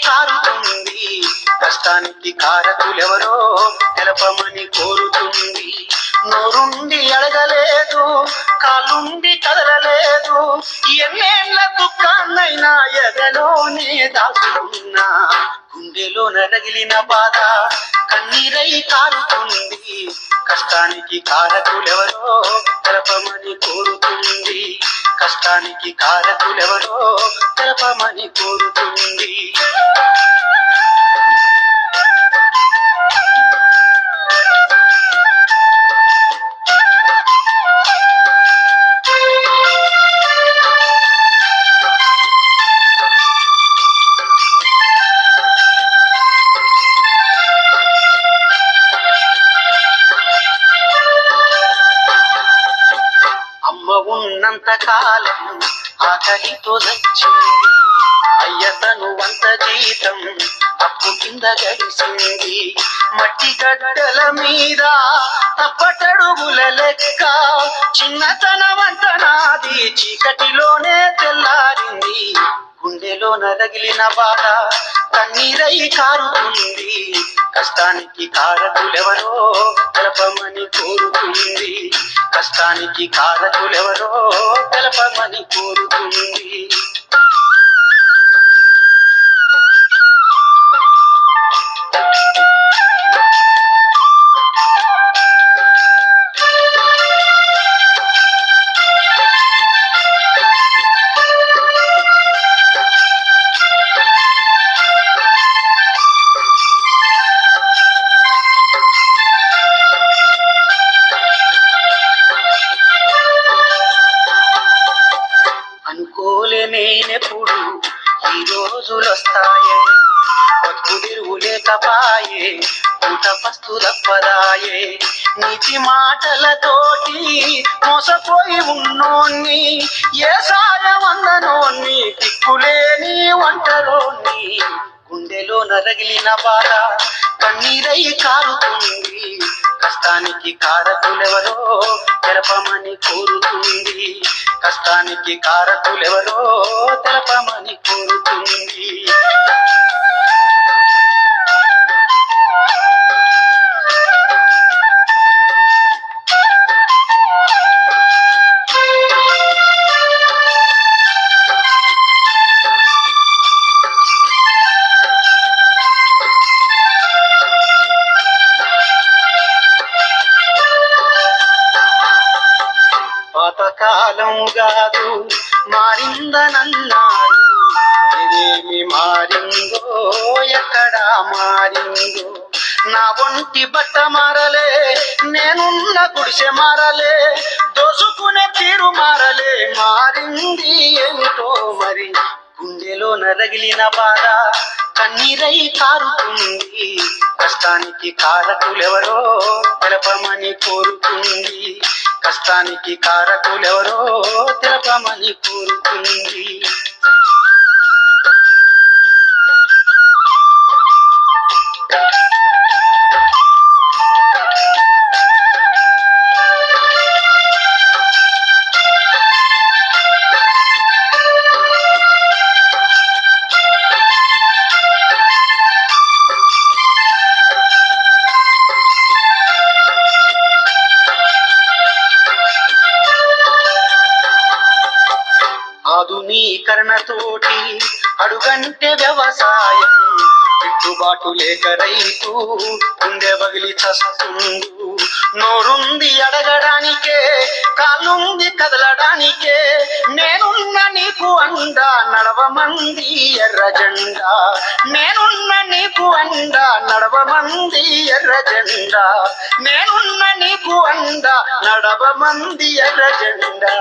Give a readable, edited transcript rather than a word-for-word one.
కారుతుంది, కష్టానికి కారకులెవరో తెలపమని కోరుతుంది. నోరుండి అడగలేదు, కాలుండి కదలలేదు, ఎన్నేళ్ల దుఃఖాన్నైనా ఎదలోనే దాచుకున్నా, గుండెలో నరగిలిన బాధ కన్నీరై కారుతుంది, కష్టానికి కారకులెవరో తెలపమని కోరుతుంది, కష్టానికి కారకులెవరో తెలపమని కోరుతుంది. ఉన్నంత కాలం ఆకలితో చచ్చింది, అయ్యతను వంత జీతం అప్పు కింద గడిసింది, మట్టి గడ్డల మీద తప్పటడుగుల లెక్క చిన్నతనమంత నాది చీకటిలోనే తెల్లారింది, గుండెలో నరగిలిన బాధ కన్నీరై కారుతుంది, కష్టానికి కారకులెవరో తెలపమని కోరుతుంది, కష్టానికి కారకులెవరో తెలపమని కోరుతుంది. నేనెప్పుడు ఈ రోజులొస్తాయే, బతుకుదెరువు లేకపాయే, పూట పస్తు తప్పదాయే, నీతి మాటలతోటి మోసపోయి ఉన్నోన్ని, ఏ సాయం అందనోన్ని, దిక్కులేని ఒంటరోన్ని, గుండెలో నరగిలిన బాధ కన్నీరై కారుతుంది, కష్టానికి కారకులెవరో తెలపమని కోరుతుంది, కష్టానికి కారకులెవరో తెలపమని కోరుతుంది. పాతకాలం కాదు మారిందనన్నారు, ఇదేమి మారిందో ఎక్కడా మారిందో, నా ఒంటి బట్ట మారలే, నేనున్న గుడిసె మారలే, దోసుకునే తీరు మారలే, మారింది ఏమిటో మరి, గుండెలో నరగిలిన బాధ కన్నీరై కారుతుంది, కష్టానికి కారకులెవరో తెలపమని కోరుతుంది, కష్టానికి కారకులెవరో తెలపమని కోరుతుంది. ఆధునీకరణతోటి అడుగంటే వ్యవసాయం, గిట్టుబాటు లేక రైతు గుండె బగిలి చస్తుండు, నోరుంది అడగడానికే, కాలుంది కదలడానికే, నేనున్న నీకు అండా నడవమంది ఎర్ర జెండా, నేనున్న నీకు అండా నడవమంది ఎర్ర జెండా, నేనున్న నీకు అండా నడవమంది ఎర్ర జెండా.